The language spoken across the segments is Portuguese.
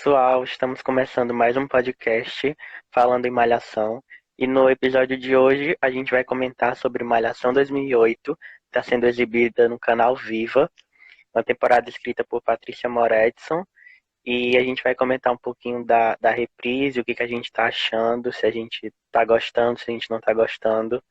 Pessoal, estamos começando mais um podcast falando em Malhação. E no episódio de hoje a gente vai comentar sobre Malhação 2008, que está sendo exibida no canal Viva, uma temporada escrita por Patrícia Moretson. E a gente vai comentar um pouquinho da reprise, o que a gente está achando, se a gente está gostando, se a gente não está gostando.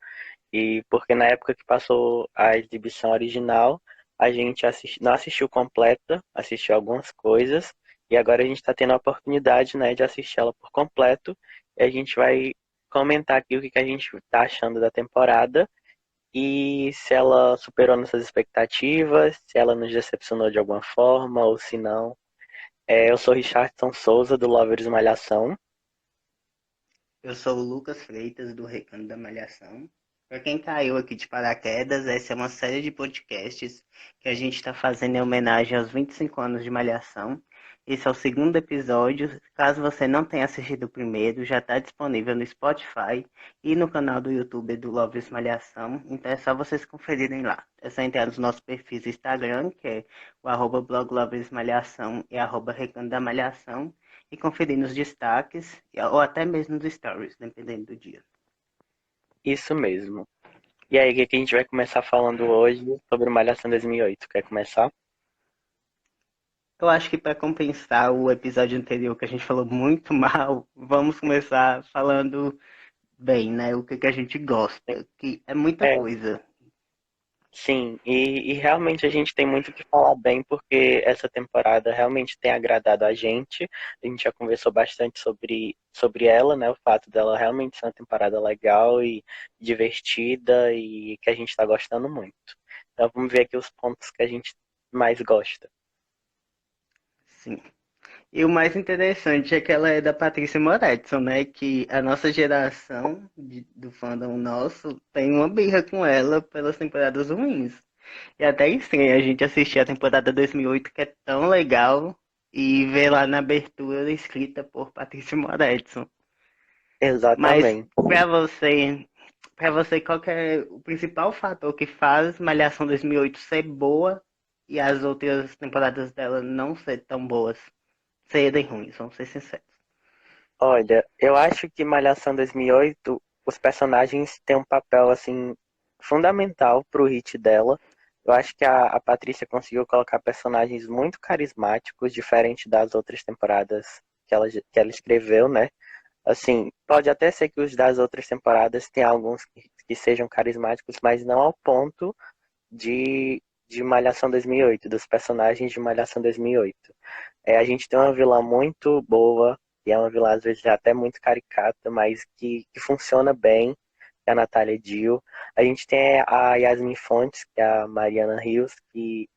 E porque na época que passou a exibição original, a gente não assistiu completa, assistiu algumas coisas, e agora a gente está tendo a oportunidade, né, de assistir ela por completo, e a gente vai comentar aqui o que a gente está achando da temporada, e se ela superou nossas expectativas, se ela nos decepcionou de alguma forma, ou se não. Eu sou Richardson Souza, do Lovers Malhação. Eu sou o Lucas Freitas, do Recanto da Malhação. Para quem caiu aqui de paraquedas, essa é uma série de podcasts que a gente está fazendo em homenagem aos 25 anos de Malhação. Esse é o segundo episódio. Caso você não tenha assistido o primeiro, já está disponível no Spotify e no canal do YouTube do Loves Malhação. Então é só vocês conferirem lá. É só entrar nos nossos perfis do Instagram, que é o @bloglovesmalhação e @recanto da Malhação e conferir nos destaques ou até mesmo nos stories, dependendo do dia. Isso mesmo. E aí, o que a gente vai começar falando hoje sobre Malhação 2008? Quer começar? Eu acho que para compensar o episódio anterior que a gente falou muito mal, vamos começar falando bem, né? O que a gente gosta, que é muita É, coisa. sim, e realmente a gente tem muito o que falar bem, porque essa temporada realmente tem agradado a gente. A gente já conversou bastante sobre ela, né? O fato dela realmente ser uma temporada legal e divertida e que a gente está gostando muito. Então vamos ver aqui os pontos que a gente mais gosta. Sim. E o mais interessante é que ela é da Patrícia Moretson, né? Que a nossa geração do fandom nosso tem uma birra com ela pelas temporadas ruins. E até é estranho a gente assistir a temporada 2008, que é tão legal, e ver lá na abertura escrita por Patrícia Moretson. Mas Exatamente. para você, qual que é o principal fator que faz Malhação 2008 ser boa e as outras temporadas dela não ser tão boas? Serem ruins, vamos ser sinceros. Olha, eu acho que Malhação 2008, os personagens têm um papel assim fundamental pro hit dela. Eu acho que a Patrícia conseguiu colocar personagens muito carismáticos, diferente das outras temporadas que ela escreveu, né? Assim, pode até ser que os das outras temporadas tenham alguns que sejam carismáticos, mas não ao ponto de Malhação 2008, dos personagens de Malhação 2008. A gente tem uma vilã muito boa, que é uma vilã às vezes até muito caricata, mas que funciona bem, que é a Natália Dill. A gente tem a Yasmin Fontes, que é a Mariana Rios, que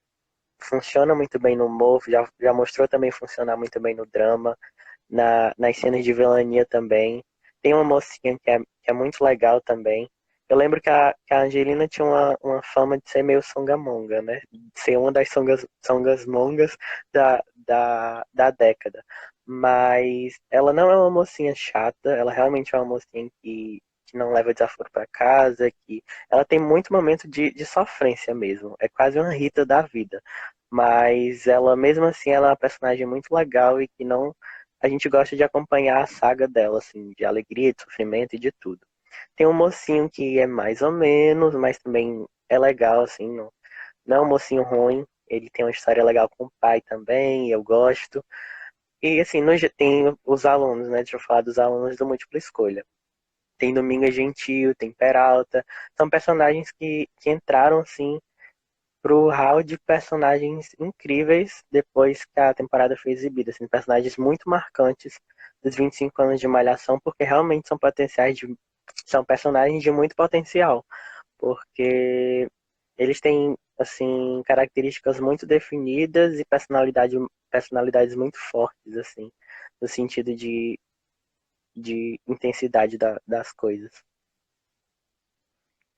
funciona muito bem no humor, já mostrou também funcionar muito bem no drama, nas cenas de vilania também. Tem uma mocinha que é muito legal também. Eu lembro que a Angelina tinha uma fama de ser meio songamonga, né? De ser uma das songasmongas da década. Mas ela não é uma mocinha chata, ela realmente é uma mocinha que não leva desaforo para casa, que ela tem muito momento de sofrência mesmo. É quase uma Rita da vida. Mas ela, mesmo assim, ela é uma personagem muito legal e que não a gente gosta de acompanhar a saga dela, assim, de alegria, de sofrimento e de tudo. Tem um mocinho que é mais ou menos, mas também é legal, assim, não é um mocinho ruim. Ele tem uma história legal com o pai também, eu gosto. E assim, tem os alunos, né? Deixa eu falar dos alunos do Múltipla Escolha. Tem Dominga Gentil, tem Peralta. São personagens que entraram, assim, pro hall de personagens incríveis depois que a temporada foi exibida. Assim, personagens muito marcantes dos 25 anos de Malhação, porque realmente são personagens de muito potencial, porque eles têm assim características muito definidas e personalidades muito fortes, assim, no sentido de intensidade das coisas.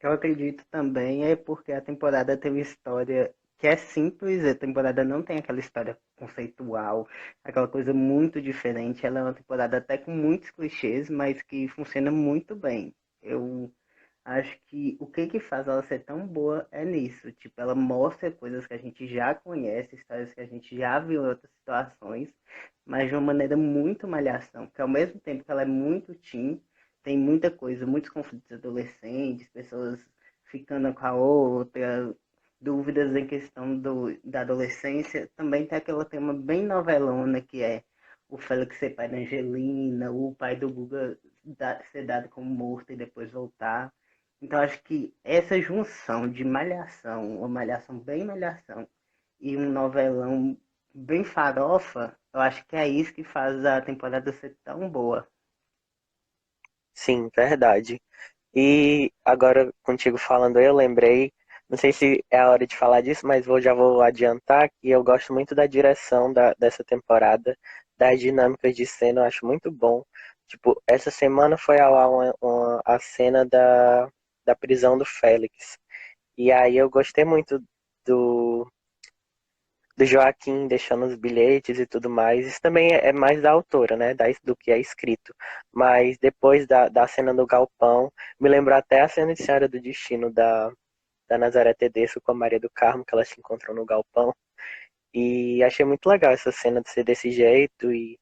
Eu acredito também é porque a temporada tem uma história que é simples, a temporada não tem aquela história conceitual, aquela coisa muito diferente. Ela é uma temporada até com muitos clichês, mas que funciona muito bem. Eu Acho que o que faz ela ser tão boa é nisso. Tipo, ela mostra coisas que a gente já conhece, histórias que a gente já viu em outras situações, mas de uma maneira muito malhação. Porque ao mesmo tempo que ela é muito teen, tem muita coisa, muitos conflitos adolescentes, pessoas ficando com a outra, dúvidas em questão da adolescência. Também tem aquele tema bem novelona que é o Félix ser pai da Angelina, o pai do Guga ser dado como morto e depois voltar. Então, acho que essa junção de malhação, uma malhação bem malhação, e um novelão bem farofa, eu acho que é isso que faz a temporada ser tão boa. Sim, verdade. E agora, contigo falando, eu lembrei, não sei se é a hora de falar disso, mas já vou adiantar que eu gosto muito da direção dessa temporada, das dinâmicas de cena, eu acho muito bom. Tipo, essa semana foi ao ar a cena da prisão do Félix. E aí eu gostei muito do, do Joaquim deixando os bilhetes e tudo mais. Isso também é mais da autora, né? Do que é escrito. Mas depois da cena do galpão, me lembrou até a cena de Senhora do Destino da Nazaré Tedesco com a Maria do Carmo, que elas se encontram no galpão. E achei muito legal essa cena de ser desse jeito e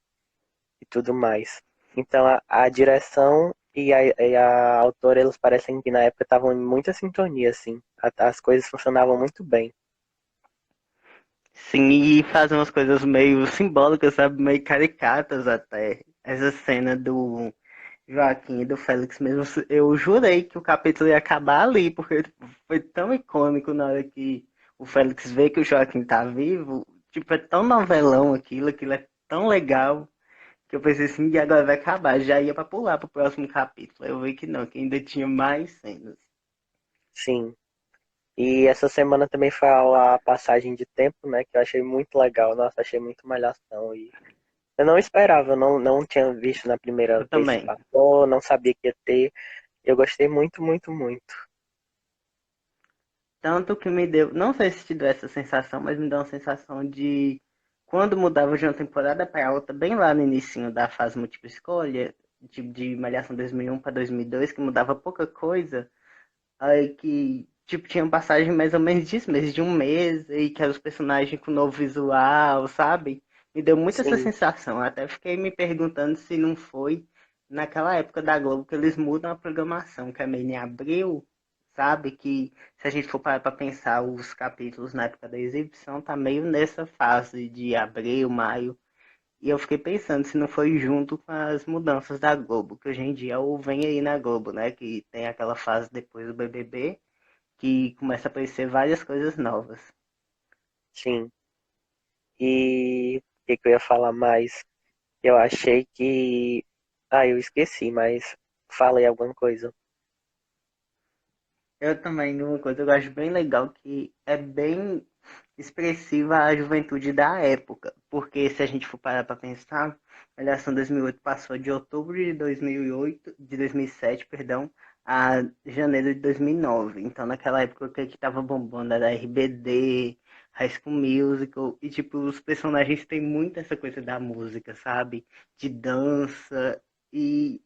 tudo mais. Então a direção e a autora, eles parecem que na época estavam em muita sintonia, assim. As coisas funcionavam muito bem. Sim, e faz umas coisas meio simbólicas, sabe? Meio caricatas até. Essa cena do Joaquim e do Félix mesmo, eu jurei que o capítulo ia acabar ali, porque foi tão icônico na hora que o Félix vê que o Joaquim tá vivo. Tipo, é tão novelão aquilo é tão legal, que eu pensei assim, e agora vai acabar. Já ia pra pular pro próximo capítulo. Eu vi que não, que ainda tinha mais cenas. Sim. E essa semana também foi a passagem de tempo, né? Que eu achei muito legal. Nossa, achei muito malhação. E eu não esperava, não tinha visto na primeira Eu vez que também. passou, não sabia que ia ter. Eu gostei muito, muito, muito. Tanto que me deu, não sei se te deu essa sensação, mas me deu uma sensação de quando mudava de uma temporada para outra, bem lá no início da fase múltipla escolha, tipo de Malhação 2001 para 2002, que mudava pouca coisa, aí que tipo tinha passagem mais ou menos disso, mês de um mês, e que eram os personagens com novo visual, sabe? Me deu muito essa Sim, sensação. Eu até fiquei me perguntando se não foi naquela época da Globo que eles mudam a programação, que é meio em abril, sabe? Que se a gente for parar para pensar os capítulos na época da exibição, tá meio nessa fase de abril, maio. E eu fiquei pensando se não foi junto com as mudanças da Globo, que hoje em dia ou vem aí na Globo, né? Que tem aquela fase depois do BBB, que começa a aparecer várias coisas novas. sim. E o que eu ia falar mais? Eu achei que. Ah, eu esqueci, mas falei alguma coisa. Eu também, uma coisa que eu acho bem legal, que é bem expressiva a juventude da época. Porque se a gente for parar para pensar, a eleição 2008 passou de outubro de 2008, de 2007, perdão, a janeiro de 2009. Então, naquela época, o que estava bombando era RBD, High School Musical, e, tipo, os personagens têm muito essa coisa da música, sabe? De dança, e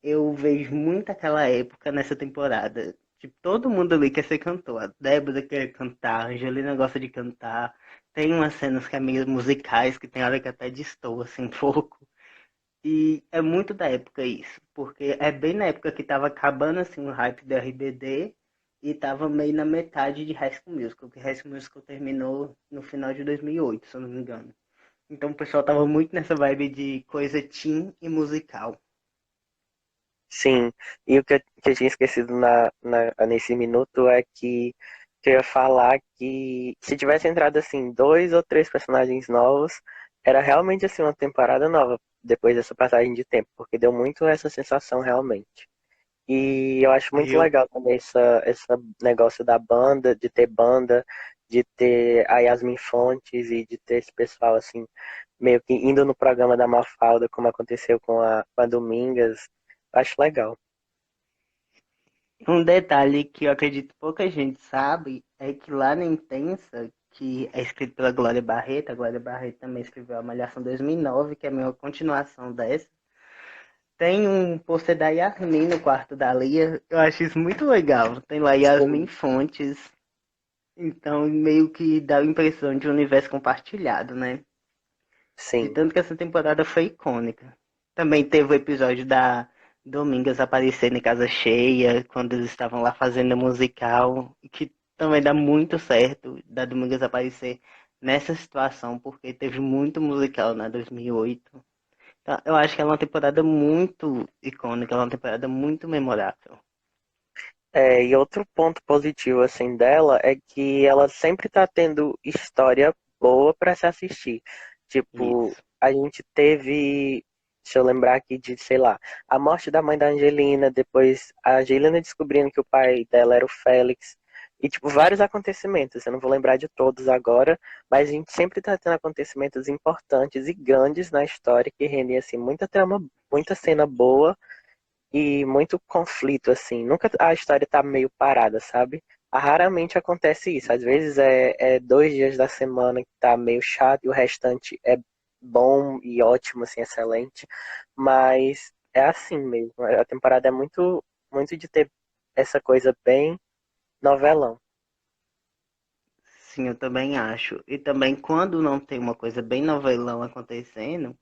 eu vejo muito aquela época nessa temporada. Tipo, todo mundo ali quer ser cantor. A Débora quer cantar, a Angelina gosta de cantar. Tem umas cenas que é meio musicais, que tem hora que até destoa, assim, um pouco. E é muito da época isso, porque é bem na época que tava acabando, assim, o hype do RBD e tava meio na metade de High School Musical, que High School Musical terminou no final de 2008, se eu não me engano. Então o pessoal tava muito nessa vibe de coisa teen e musical. Sim, e o que eu tinha esquecido nesse minuto é que eu ia falar que se tivesse entrado assim dois ou três personagens novos, era realmente assim uma temporada nova depois dessa passagem de tempo, porque deu muito essa sensação realmente. E eu acho muito Eu legal também esse negócio da banda, de ter banda, de ter a Yasmin Fontes e de ter esse pessoal assim, meio que indo no programa da Mafalda, como aconteceu com a Domingas. Acho legal. Um detalhe que eu acredito pouca gente sabe é que lá na Intensa, que é escrito pela Glória Barreto, a Glória Barreto também escreveu a Malhação 2009, que é a minha continuação dessa, Tem um pôster da Yasmin no quarto da Lia. Eu acho isso muito legal. Tem lá Yasmin Sim, Fontes. Então, meio que dá a impressão de um universo compartilhado, né? De sim. tanto que essa temporada foi icônica. Também teve o episódio da Domingas aparecendo em casa cheia, quando eles estavam lá fazendo a musical, que também dá muito certo da Domingas aparecer nessa situação, porque teve muito musical na 2008. Então, eu acho que ela é uma temporada muito icônica, ela é uma temporada muito memorável. E outro ponto positivo assim dela é que ela sempre tá tendo história boa para se assistir. Tipo, Isso. a gente teve, deixa eu lembrar aqui de, sei lá, a morte da mãe da Angelina, depois a Angelina descobrindo que o pai dela era o Félix. E, tipo, vários acontecimentos. Eu não vou lembrar de todos agora, mas a gente sempre tá tendo acontecimentos importantes e grandes na história que rendem, assim, muita trama, muita cena boa e muito conflito, assim. Nunca a história tá meio parada, sabe? Raramente acontece isso. Às vezes é 2 dias da semana que tá meio chato e o restante é bom e ótimo, assim, excelente. Mas é assim mesmo. A temporada é muito, muito de ter essa coisa bem novelão. Sim, eu também acho. E também quando não tem uma coisa bem novelão acontecendo,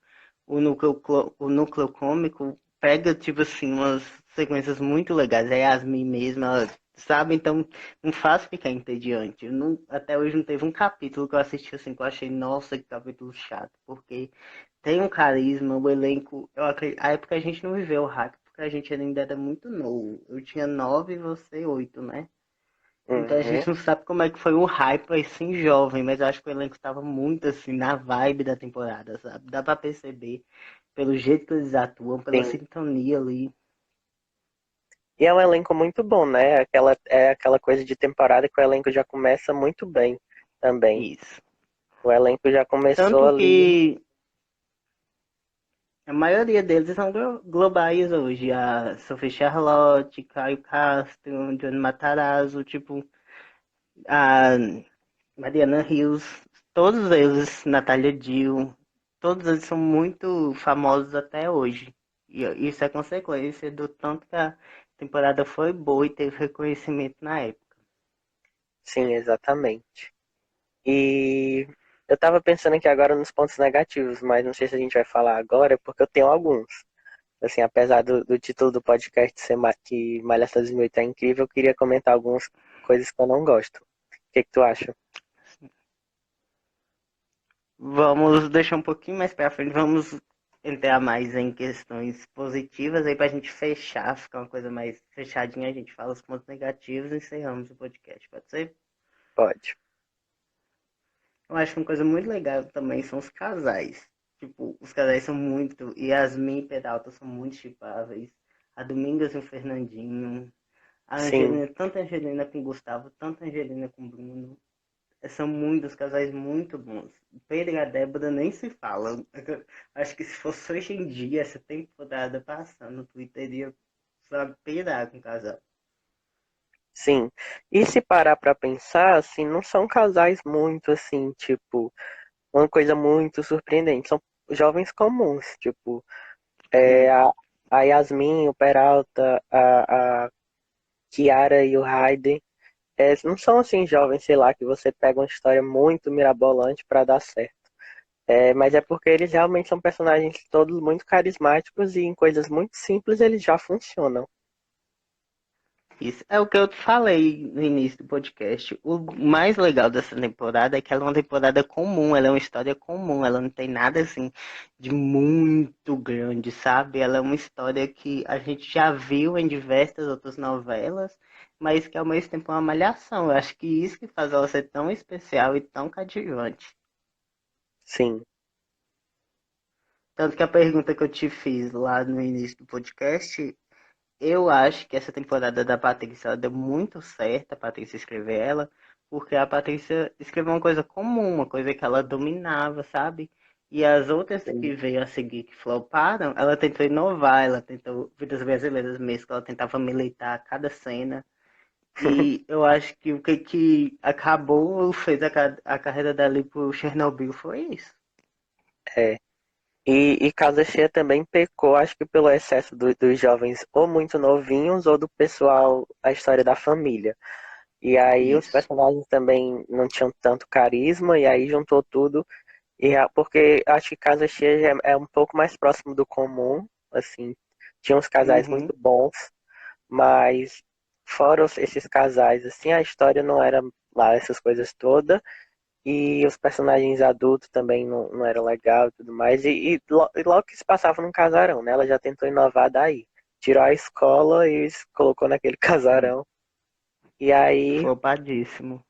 o núcleo cômico pega, tipo assim, umas sequências muito legais. A Yasmin mesmo, ela sabe, então não faz ficar entediante. Até hoje não teve um capítulo que eu assisti assim que eu achei, nossa, que capítulo chato, porque tem um carisma, o elenco. A época a gente não viveu o hype, porque a gente ainda era muito novo. Eu tinha 9 e você 8, né? Então a Uhum, gente não sabe como é que foi o hype assim jovem, mas eu acho que o elenco estava muito assim na vibe da temporada, sabe? Dá pra perceber pelo jeito que eles atuam, pela sim. sintonia ali. E é um elenco muito bom, né? É aquela coisa de temporada que o elenco já começa muito bem também. Isso. O elenco já começou Tanto ali. que a maioria deles são globais hoje. A Sophie Charlotte, Caio Castro, Johnny Matarazzo, tipo, a Mariana Rios, todos eles, Natália Dill, todos eles são muito famosos até hoje. E isso é consequência do tanto que a temporada foi boa e teve reconhecimento na época. Sim, exatamente. E eu tava pensando aqui agora nos pontos negativos, mas não sei se a gente vai falar agora, porque eu tenho alguns. Assim, apesar do título do podcast ser que Malhação dos Mil é incrível, eu queria comentar algumas coisas que eu não gosto. O que que tu acha? Vamos deixar um pouquinho mais pra frente, vamos entrar mais em questões positivas aí pra gente fechar, ficar uma coisa mais fechadinha, a gente fala os pontos negativos e encerramos o podcast, pode ser? Pode. Eu acho que uma coisa muito legal também são os casais. Tipo, os casais são muito. Yasmin e Peralta são muito chipáveis. A Domingas e o Fernandinho. A Sim, Angelina, tanto a Angelina com o Gustavo, tanto a Angelina com o Bruno. São muitos casais muito bons. O Pedro e a Débora nem se falam. Acho que se fosse hoje em dia, essa temporada passando, o Twitter iria, sabe, pirar com o casal. sim. E se parar pra pensar, assim, não são casais muito assim, tipo, uma coisa muito surpreendente. São jovens comuns, tipo, é, Sim. a Yasmin, o Peralta, a Kiara e o Hayden. Não são assim jovens, sei lá, que você pega uma história muito mirabolante pra dar certo. Mas é porque eles realmente são personagens todos muito carismáticos e em coisas muito simples eles já funcionam. Isso é o que eu te falei no início do podcast. O mais legal dessa temporada é que ela é uma temporada comum, ela é uma história comum, ela não tem nada assim de muito grande, sabe? Ela é uma história que a gente já viu em diversas outras novelas, mas que ao mesmo tempo é uma malhação. Eu acho que isso que faz ela ser tão especial e tão cativante. Sim, Tanto que a pergunta que eu te fiz lá no início do podcast, eu acho que essa temporada da Patrícia ela deu muito certo, a Patrícia escrever ela, porque a Patrícia escreveu uma coisa comum, uma coisa que ela dominava, sabe? E as outras que sim. veio a seguir que floparam, ela tentou inovar, ela tentou, Vidas Brasileiras mesmo, que ela tentava militar a cada cena. E eu acho que o que acabou, fez a carreira dela ir pro Chernobyl foi isso. É. E Casa Cheia também pecou, acho que pelo excesso dos jovens ou muito novinhos ou do pessoal, a história da família. E aí os Isso. personagens também não tinham tanto carisma, e aí juntou tudo. Porque acho que Casa Cheia é um pouco mais próximo do comum, assim, tinha uns casais muito Uhum. bons, mas fora esses casais, assim, a história não era lá essas coisas todas. E os personagens adultos também não era legal e tudo mais. E logo que se passava num casarão, né? Ela já tentou inovar daí. Tirou a escola e colocou naquele Sim. casarão. E aí, Flopadíssimo.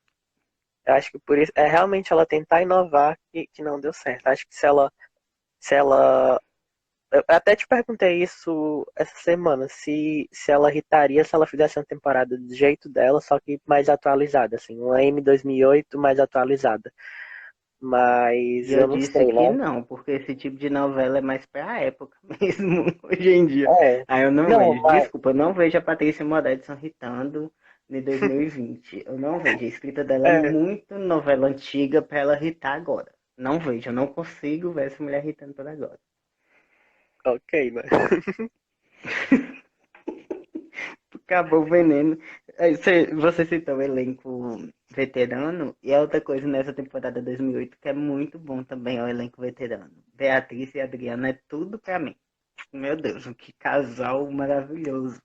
eu acho que por isso, é realmente ela tentar inovar que não deu certo. Acho que se ela. Eu até te perguntei isso essa semana, se ela irritaria se ela fizesse uma temporada do jeito dela, só que mais atualizada, assim, uma M 2008 mais atualizada. E Mas eu eu não disse sei, que né? não, porque esse tipo de novela é mais pra época mesmo, hoje em dia. É. Aí eu não Não, vejo. mas. Desculpa, eu não vejo a Patrícia Moretti irritando em 2020. Eu não vejo. A escrita dela é É, muito novela antiga pra ela irritar agora. Não vejo, eu não consigo ver essa mulher irritando por agora. ok, né? Acabou o veneno. Aí você citou o elenco veterano, e é outra coisa nessa temporada 2008 que é muito bom também, é o elenco veterano. Beatriz e Adriana é tudo pra mim. Meu Deus, que casal maravilhoso.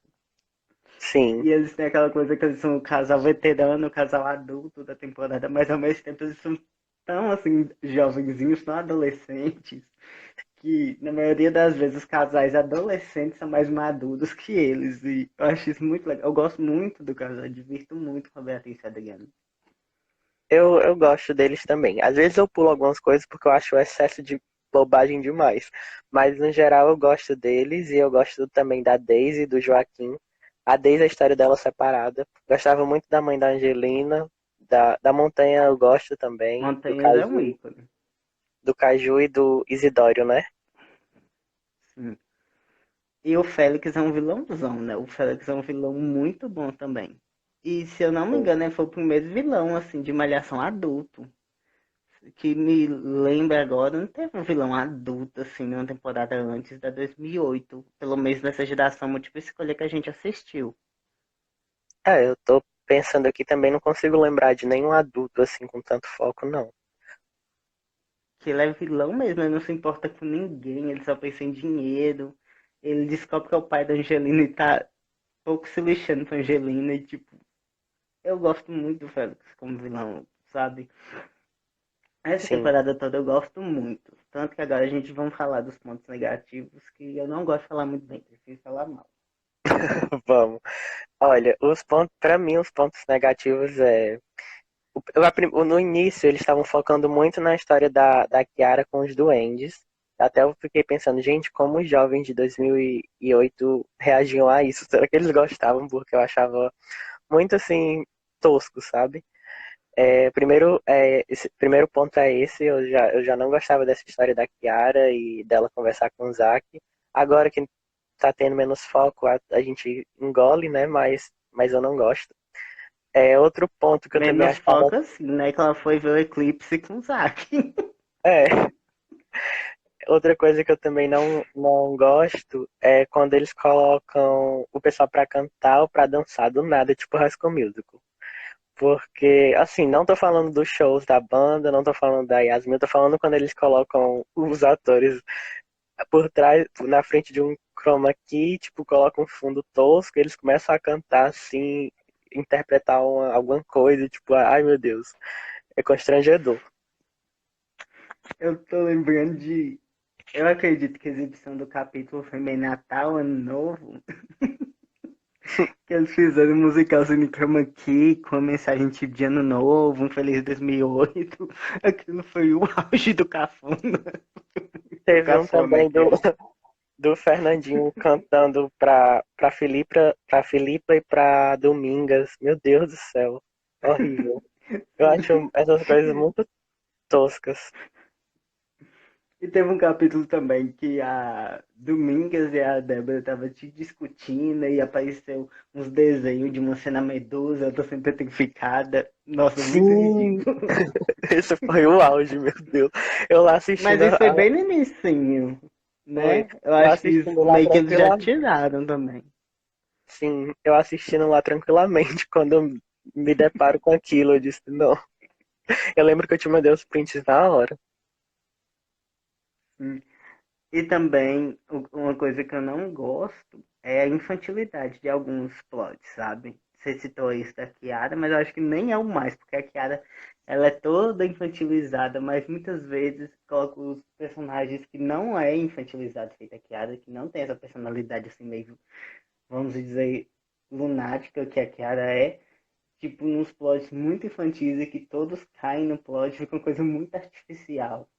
Sim, E eles têm aquela coisa que eles são o casal veterano, o casal adulto da temporada, mas ao mesmo tempo eles são tão assim, jovenzinhos, tão adolescentes, que na maioria das vezes os casais adolescentes são mais maduros que eles. E eu acho isso muito legal. Eu gosto muito do casal, eu divirto muito com a Beatriz e a Adriana. eu gosto deles também. Às vezes eu pulo algumas coisas porque eu acho o excesso de bobagem demais. Mas no geral eu gosto deles e eu gosto também da Daisy e do Joaquim. A Daisy, a história dela separada. Gostava muito da mãe da Angelina. Da Montanha eu gosto também. Montanhas é um ícone. Do Caju e do Isidório, né? Sim. E o Félix é um vilãozão, né? O Félix é um vilão muito bom também. E se eu não me engano, ele foi o primeiro vilão, assim, de malhação adulto. Que me lembra agora, não teve um vilão adulto, assim, numa temporada antes da 2008. Pelo menos nessa geração múltipla escolha que a gente assistiu. É, eu tô pensando aqui também, não consigo lembrar de nenhum adulto assim com tanto foco, não. Que ele é vilão mesmo, ele não se importa com ninguém, ele só pensa em dinheiro. Ele descobre que é o pai da Angelina e tá pouco se lixando pra Angelina e, tipo, eu gosto muito do Félix como vilão, sabe? Essa Sim, temporada toda eu gosto muito. Tanto que agora a gente vai falar dos pontos negativos, que eu não gosto de falar muito bem, prefiro falar mal. vamos. Olha, os pontos, para mim, os pontos negativos é. No início, eles estavam focando muito na história da Kiara com os duendes. Até eu fiquei pensando, gente, como os jovens de 2008 reagiam a isso? Será que eles gostavam? Porque eu achava muito assim, tosco, sabe? Esse primeiro ponto é esse, eu já não gostava dessa história da Kiara e dela conversar com o Zack. Agora que tá tendo menos foco, a gente engole, né? Mas eu não gosto. Outro ponto que eu também Menos achava. foco assim, né? Que ela foi ver o eclipse com o Zack. É, outra coisa que eu também não gosto é quando eles colocam o pessoal pra cantar ou pra dançar do nada, tipo High School Musical. Porque, assim, não tô falando dos shows da banda, não tô falando da Yasmin, eu tô falando quando eles colocam os atores por trás, na frente de um chroma key, tipo, colocam um fundo tosco, e eles começam a cantar assim, interpretar alguma coisa, tipo, ai meu Deus, é constrangedor. Eu tô lembrando de. Eu acredito que a exibição do capítulo foi meio Natal, Ano Novo. Que eles fizeram um musicalzinho de chroma key com a mensagem tipo de Ano Novo, um Feliz 2008. Aquilo foi o auge do cafona. Do Teve um cafona também que é. do Fernandinho cantando pra Filipa e pra Domingas. Meu Deus do céu, horrível. Eu acho essas coisas muito toscas. E teve um capítulo também que a Domingas e a Débora estavam te discutindo e apareceu uns desenhos de uma cena medusa, eu tô sempre petrificada. Nossa, muito Sim, ridículo. esse foi o auge, meu Deus. Eu lá Mas assistindo isso foi bem no inicinho, foi, né? Eu eu acho que assistindo lá meio que eles já tranquilamente. tiraram também. Sim, eu assistindo lá tranquilamente. Quando eu me deparo com aquilo, eu disse, não. Eu lembro que eu te mandei os prints na hora. Hum. E também, uma coisa que eu não gosto é a infantilidade de alguns plots, sabe? Você citou isso da Kiara, mas eu acho que nem é o mais, porque a Kiara, ela é toda infantilizada, mas muitas vezes coloca os personagens que não é infantilizado feita a Kiara, que não tem essa personalidade assim meio, vamos dizer, lunática que a Kiara é, tipo, nos plots muito infantis e que todos caem no plot, fica uma coisa muito artificial.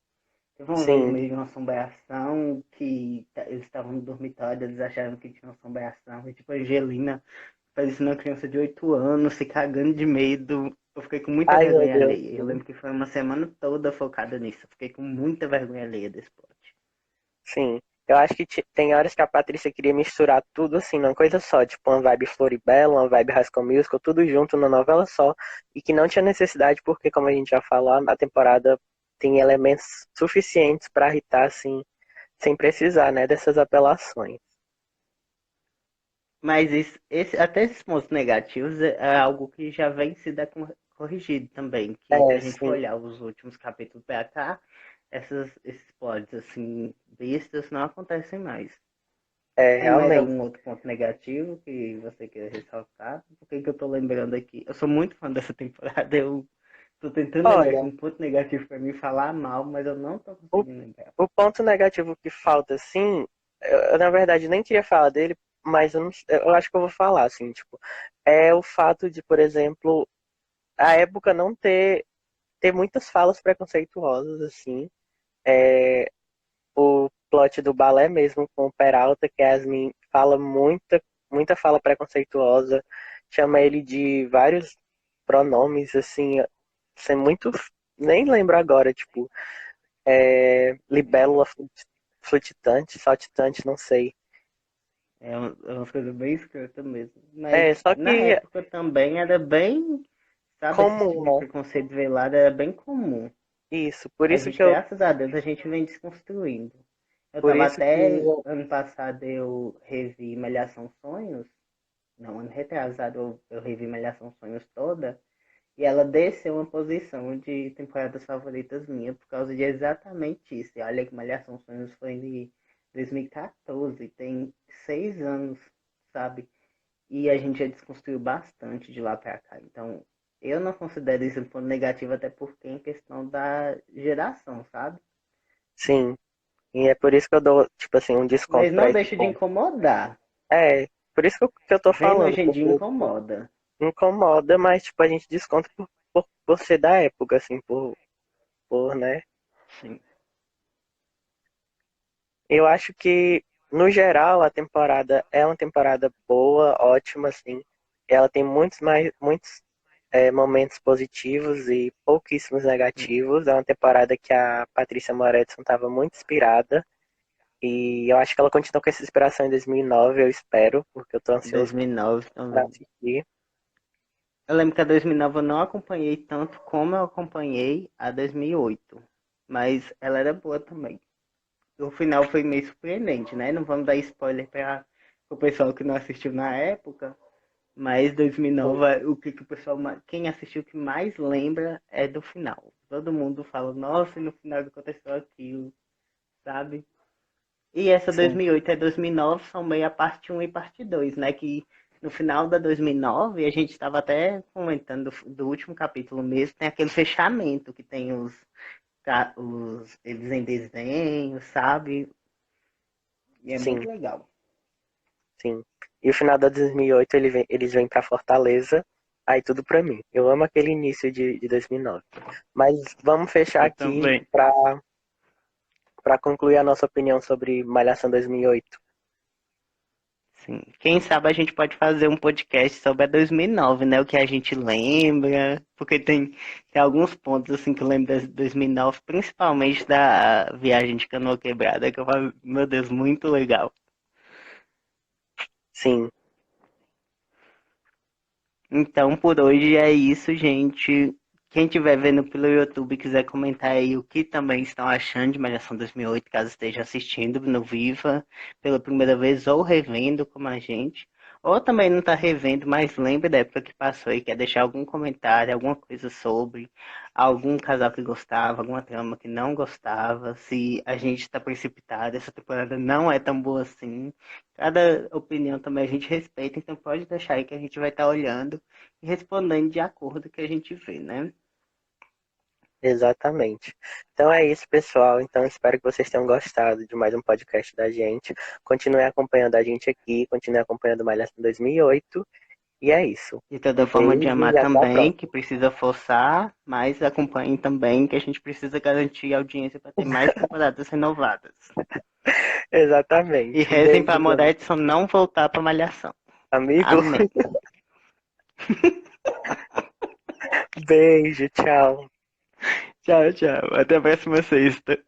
Teve uma vez Sim. meio de uma assombração que eles estavam no dormitório, eles acharam que tinha uma assombração. E tipo, a Angelina parecendo uma criança de 8 anos, se cagando de medo. Eu fiquei com muita Ai, meu vergonha Deus. alheia. Eu lembro que foi uma semana toda focada nisso. Eu fiquei com muita vergonha alheia desse plot. Sim. Eu acho que tem horas que a Patrícia queria misturar tudo assim, numa coisa só, tipo uma vibe Floribela, uma vibe High School Musical, tudo junto numa novela só, e que não tinha necessidade, porque, como a gente já falou, a temporada tem elementos suficientes para irritar, assim, sem precisar, né, dessas apelações. Mas até esses pontos negativos é algo que já vem sido corrigido também. Que se É, a gente for sim, olhar os últimos capítulos pra cá, esses plots assim, bestas não acontecem mais. Tem mais realmente. algum outro ponto negativo que você queira ressaltar? Por que que eu tô lembrando aqui? Eu sou muito fã dessa temporada, eu tô tentando lembrar aqui Olha, um ponto negativo pra mim falar mal, mas eu não tô o, conseguindo lembrar. o ponto negativo que falta, assim, na verdade nem queria falar dele, mas eu acho que eu vou falar, assim, tipo, é o fato de, por exemplo, a época não ter muitas falas preconceituosas, assim. É, o plot do balé mesmo com o Peralta, que a Yasmin fala muita fala preconceituosa, chama ele de vários pronomes, assim, sem muito. Nem lembro agora, tipo, libélula flutitante, saltitante, não sei. É umas coisas bem escrotas mesmo. Mas É, só na que época também era bem, sabe, esse comum, tipo de né? preconceito velado era bem comum. Isso, por A isso gente, que eu. graças a Deus, a gente vem desconstruindo. Eu Por tava isso que até, ano passado eu revi Malhação Sonhos, não, ano retrasado eu revi Malhação Sonhos toda, e ela desceu uma posição de temporadas favoritas minha por causa de exatamente isso. E olha que Malhação Sonhos foi em 2014, tem 6 anos, sabe? E a gente já desconstruiu bastante de lá pra cá. Então, eu não considero isso um ponto negativo, até porque é em questão da geração, sabe? sim. E é por isso que eu dou, tipo assim, um desconto Mas pra não esse deixa de ponto. incomodar. É, por isso que eu tô Bem falando, nojentinho porque incomoda. incomoda, mas tipo, a gente desconta por ser da época, assim, né? Sim. Eu acho que, no geral, a temporada é uma temporada boa, ótima, assim. Ela tem muitos momentos positivos e pouquíssimos negativos. É uma temporada que a Patrícia Moretson estava muito inspirada. E eu acho que ela continua com essa inspiração em 2009, eu espero, porque eu tô ansioso 2009 pra também. assistir. Eu lembro que a 2009 eu não acompanhei tanto como eu acompanhei a 2008. Mas ela era boa também. O final foi meio surpreendente, né? Não vamos dar spoiler para o pessoal que não assistiu na época. Mas 2009, o que, que o pessoal, quem assistiu que mais lembra é do final. Todo mundo fala, nossa, e no final aconteceu aquilo, sabe? E essa Sim, 2008 e 2009 são meio a parte um e parte 2, né? Que no final da 2009, a gente estava até comentando do último capítulo mesmo, tem aquele fechamento que tem eles em desenho, sabe? E é sim, muito legal. sim. E o final da 2008 eles vêm pra Fortaleza, aí tudo pra mim. Eu amo aquele início de 2009. Mas vamos fechar Eu aqui também. pra concluir a nossa opinião sobre Malhação 2008. Sim. Quem sabe a gente pode fazer um podcast sobre a 2009, né? O que a gente lembra, porque tem alguns pontos assim que eu lembro de 2009, principalmente da viagem de Canoa Quebrada, que eu falo, meu Deus, muito legal. Sim, Então, por hoje é isso, gente. Quem estiver vendo pelo YouTube e quiser comentar aí o que também estão achando de Malhação 2008, caso esteja assistindo no Viva pela primeira vez ou revendo como a gente, ou também não está revendo, mas lembra da época que passou e quer deixar algum comentário, alguma coisa sobre algum casal que gostava, alguma trama que não gostava, se a gente está precipitado, essa temporada não é tão boa assim. Cada opinião também a gente respeita, então pode deixar aí que a gente vai estar olhando e respondendo de acordo com o que a gente vê, né? exatamente. Então é isso, pessoal. Então espero que vocês tenham gostado de mais um podcast da gente. Continue acompanhando a gente aqui, continue acompanhando Malhação 2008. E é isso. De toda Um forma de beijo amar e até a também, que próxima. precisa forçar, mas acompanhem também, que a gente precisa garantir audiência para ter mais temporadas renovadas. E Exatamente. Um rezem beijo, para a Edson não voltar para Malhação. amigo. Amém. Beijo, tchau. Tchau, tchau. Até a próxima sexta.